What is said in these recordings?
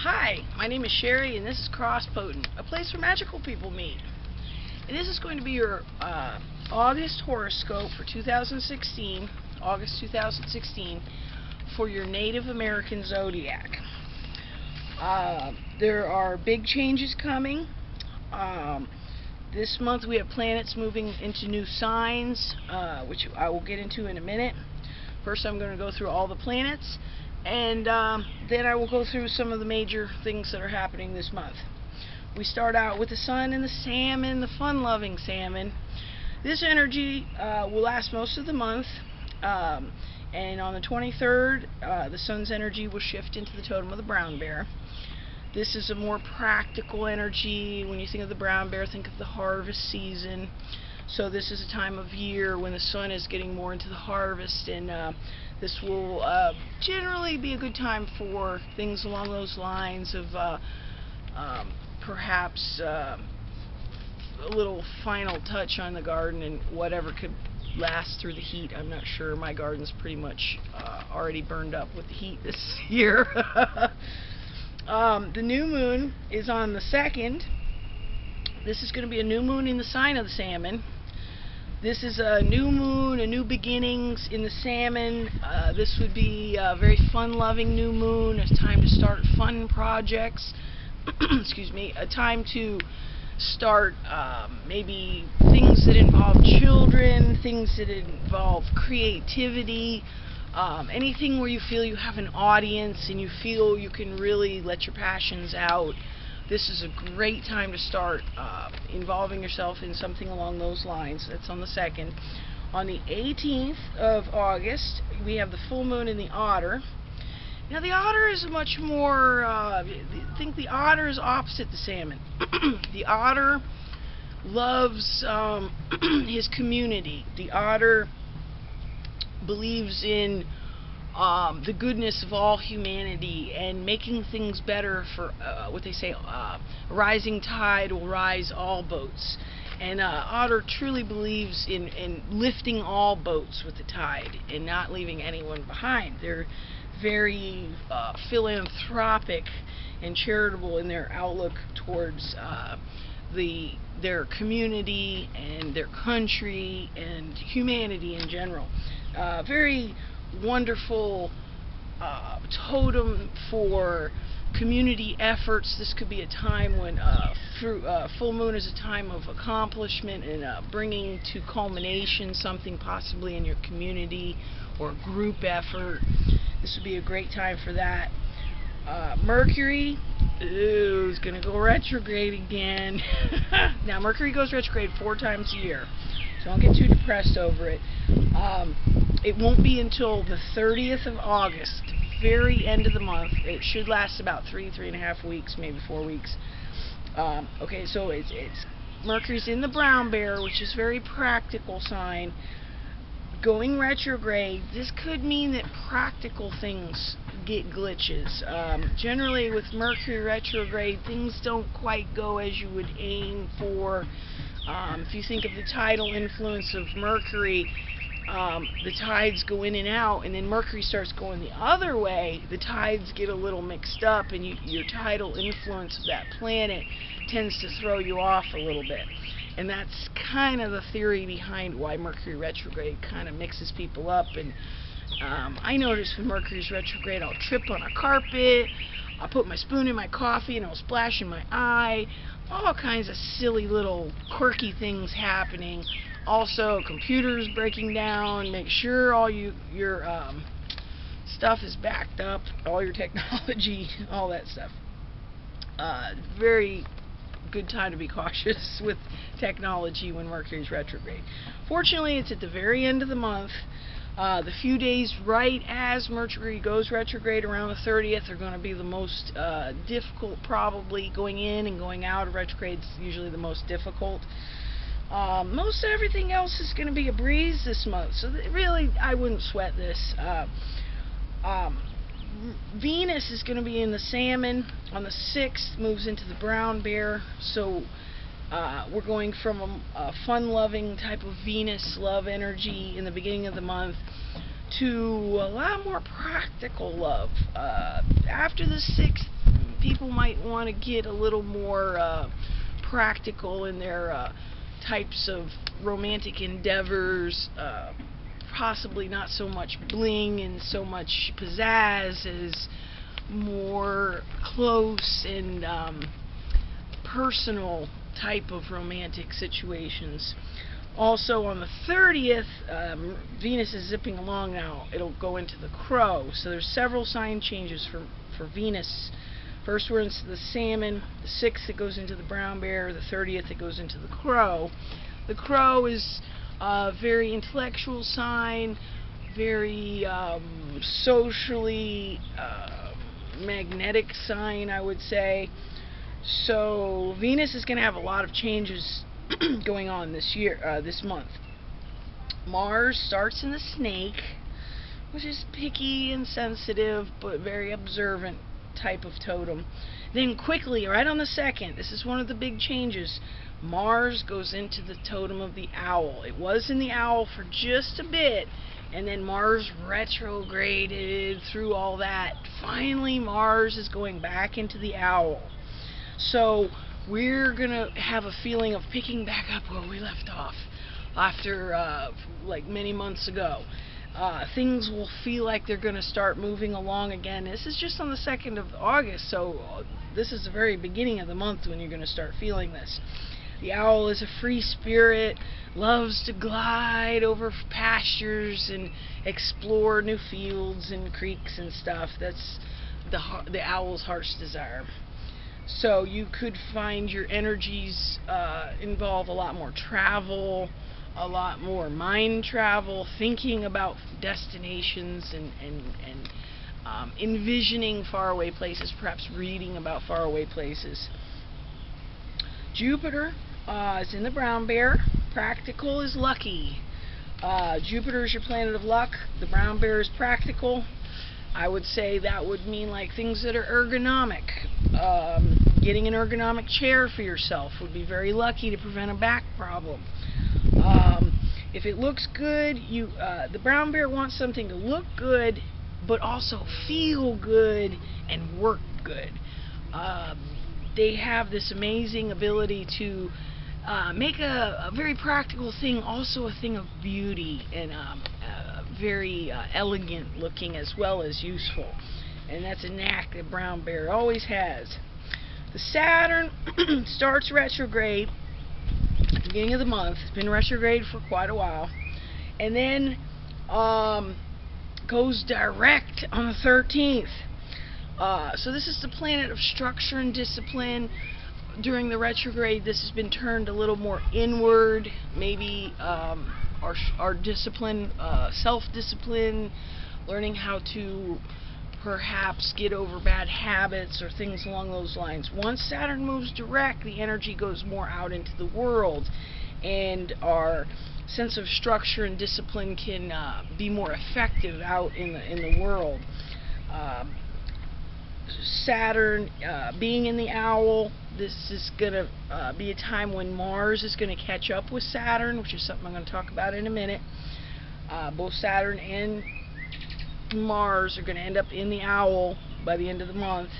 Hi, my name is Sherry, and this is Crosspotent, a place where magical people meet. And this is going to be your August horoscope for 2016, August 2016, for your Native American Zodiac. There are big changes coming. This month we have planets moving into new signs, which I will get into in a minute. First I'm going to go through all the planets, and then I will go through some of the major things that are happening this month. We start out with the Sun and the Salmon, the fun-loving Salmon. This energy will last most of the month, and on the 23rd, the Sun's energy will shift into the totem of the Brown Bear. This is a more practical energy. When you think of the brown bear, think of the harvest season. So this is a time of year when the sun is getting more into the harvest, and this will generally be a good time for things along those lines of perhaps a little final touch on the garden and whatever could last through the heat. I'm not sure. My garden's pretty much already burned up with the heat this year. The new moon is on the 2nd. This is going to be a new moon in the sign of the Salmon. This is a new moon, a new beginnings in the Salmon. This would be a very fun-loving new moon. It's time to start fun projects. Excuse me. A time to start maybe things that involve children, things that involve creativity. Anything where you feel you have an audience and you feel you can really let your passions out. This is a great time to start involving yourself in something along those lines. That's on the 2nd. On the 18th of August, we have the full moon in the Otter. Now the Otter is much more, I think the Otter is opposite the Salmon. The Otter loves his community. The Otter believes in the goodness of all humanity and making things better for what they say, a rising tide will rise all boats. And Otter truly believes in lifting all boats with the tide and not leaving anyone behind. They're very philanthropic and charitable in their outlook towards their community and their country and humanity in general. Very wonderful totem for community efforts. This could be a time when full moon is a time of accomplishment and bringing to culmination something possibly in your community or group effort. This would be a great time for that. Mercury is going to go retrograde again. Now Mercury goes retrograde 4 times a year, so don't get too depressed over it. It won't be until the 30th of August, very end of the month. It should last about 3.5 weeks, maybe 4 weeks. Okay, so it's Mercury's in the Brown Bear, which is a very practical sign. Going retrograde, this could mean that practical things get glitches. Generally with Mercury retrograde, things don't quite go as you would aim for. If you think of the tidal influence of Mercury, the tides go in and out, and then Mercury starts going the other way. The tides get a little mixed up, and your tidal influence of that planet tends to throw you off a little bit. And that's kind of the theory behind why Mercury retrograde kind of mixes people up. And I notice when Mercury's retrograde, I'll trip on a carpet, I'll put my spoon in my coffee and it'll splash in my eye. All kinds of silly little quirky things happening. Also, computers breaking down. Make sure all your stuff is backed up, all your technology, all that stuff. Very good time to be cautious with technology when Mercury's retrograde. Fortunately, it's at the very end of the month. The few days right as Mercury goes retrograde around the 30th are going to be the most difficult, probably. Going in and going out of retrograde is usually the most difficult. Most everything else is going to be a breeze this month, so really I wouldn't sweat this. Venus is going to be in the Salmon on the 6th, moves into the Brown Bear, so we're going from a fun-loving type of Venus love energy in the beginning of the month to a lot more practical love. After the 6th, people might want to get a little more practical in their types of romantic endeavors, possibly not so much bling and so much pizzazz as more close and personal type of romantic situations. Also on the 30th, Venus is zipping along now. It'll go into the Crow. So there's several sign changes for Venus. First we're into the Salmon, the 6th it goes into the Brown Bear, the 30th it goes into the Crow. The Crow is a very intellectual sign, very socially magnetic sign, I would say. So Venus is going to have a lot of changes going on this year, this month. Mars starts in the Snake, which is picky and sensitive, but very observant type of totem. Then quickly, right on the 2nd, this is one of the big changes, Mars goes into the totem of the Owl. It was in the Owl for just a bit, and then Mars retrograded through all that. Finally, Mars is going back into the Owl. So we're going to have a feeling of picking back up where we left off after like many months ago. Things will feel like they're going to start moving along again. This is just on the 2nd of August, so this is the very beginning of the month when you're going to start feeling this. The Owl is a free spirit, loves to glide over pastures and explore new fields and creeks and stuff. That's the Owl's heart's desire. So you could find your energies involve a lot more travel, a lot more mind travel, thinking about destinations and envisioning faraway places, perhaps reading about faraway places. Jupiter is in the Brown Bear. Practical is lucky. Jupiter is your planet of luck. The Brown Bear is practical. I would say that would mean like things that are ergonomic. Getting an ergonomic chair for yourself would be very lucky to prevent a back problem. If it looks good, the Brown Bear wants something to look good, but also feel good and work good. They have this amazing ability to make a very practical thing also a thing of beauty and very elegant looking as well as useful. And that's a knack that Brown Bear always has. The Saturn starts retrograde at the beginning of the month. It's been retrograde for quite a while. And then goes direct on the 13th. So this is the planet of structure and discipline. During the retrograde, this has been turned a little more inward. Maybe our discipline, self-discipline, learning how to perhaps get over bad habits or things along those lines. Once Saturn moves direct, the energy goes more out into the world, and our sense of structure and discipline can be more effective out in the world. Saturn being in the Owl, this is going to be a time when Mars is going to catch up with Saturn, which is something I'm going to talk about in a minute. Both Saturn and Mars are going to end up in the Owl by the end of the month.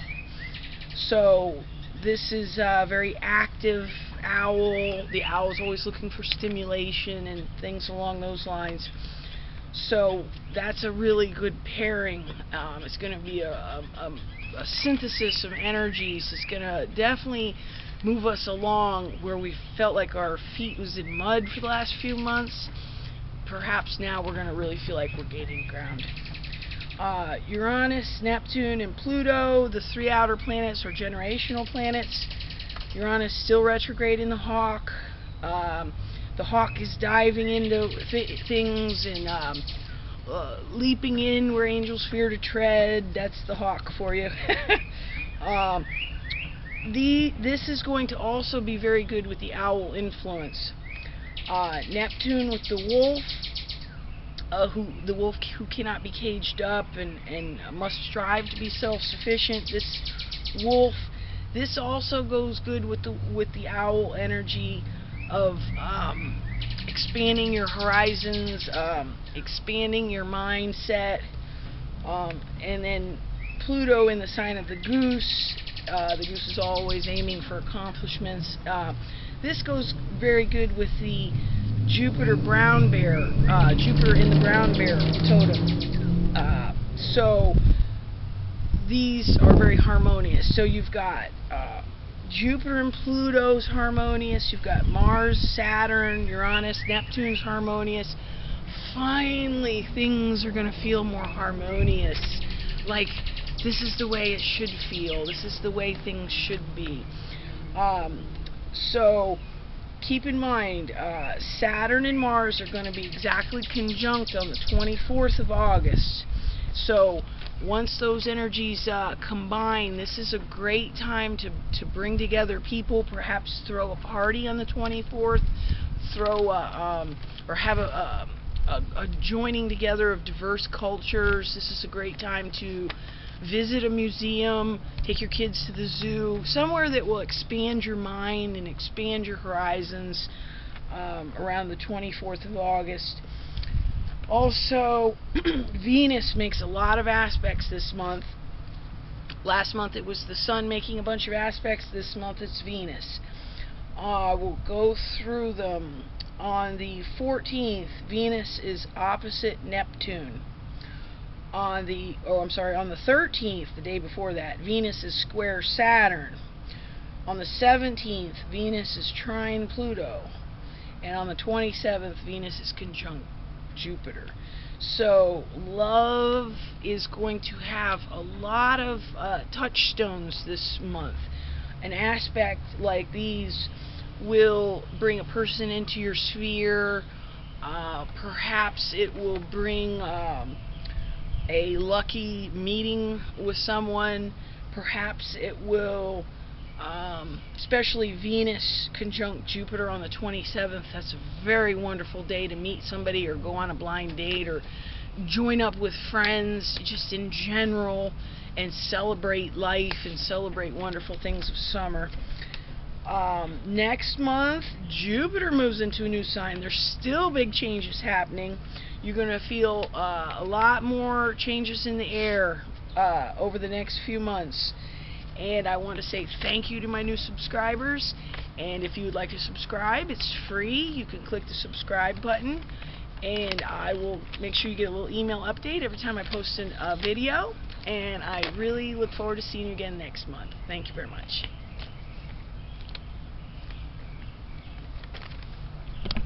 So this is a very active owl. The owl is always looking for stimulation and things along those lines. So that's a really good pairing. It's going to be a synthesis of energies. It's going to definitely move us along where we felt like our feet was in mud for the last few months. Perhaps now we're going to really feel like we're gaining ground. Uranus, Neptune, and Pluto, the three outer planets, are generational planets. Uranus still retrograde in the Hawk. The Hawk is diving into things and leaping in where angels fear to tread. That's the Hawk for you. This is going to also be very good with the owl influence. Neptune with the wolf. The wolf who cannot be caged up and must strive to be self-sufficient. This wolf. This also goes good with the owl energy of expanding your horizons, expanding your mindset, and then Pluto in the sign of the Goose The goose is always aiming for accomplishments. This goes very good with the Jupiter brown bear, Jupiter in the brown bear totem. So these are very harmonious. So you've got Jupiter and Pluto's harmonious. You've got Mars, Saturn, Uranus, Neptune's harmonious. Finally, things are going to feel more harmonious. Like, this is the way it should feel. This is the way things should be. So keep in mind, Saturn and Mars are going to be exactly conjunct on the 24th of August. So once those energies combine, this is a great time to bring together people, perhaps throw a party on the 24th, or have a joining together of diverse cultures. This is a great time to visit a museum, take your kids to the zoo, somewhere that will expand your mind and expand your horizons around the 24th of August. Also, Venus makes a lot of aspects this month. Last month it was the Sun making a bunch of aspects. This month it's Venus. We'll go through them. On the 14th, Venus is opposite Neptune. On the 13th, the day before that, Venus is square Saturn. On the 17th, Venus is trine Pluto. And on the 27th, Venus is conjunct Jupiter. So love is going to have a lot of touchstones this month. An aspect like these will bring a person into your sphere. Perhaps it will bring a lucky meeting with someone. Perhaps it will, especially Venus conjunct Jupiter on the 27th, that's a very wonderful day to meet somebody or go on a blind date or join up with friends, just in general, and celebrate life and celebrate wonderful things of summer. Next month, Jupiter moves into a new sign. There's still big changes happening. You're going to feel a lot more changes in the air over the next few months. And I want to say thank you to my new subscribers. And if you would like to subscribe, it's free. You can click the subscribe button. And I will make sure you get a little email update every time I post a video. And I really look forward to seeing you again next month. Thank you very much.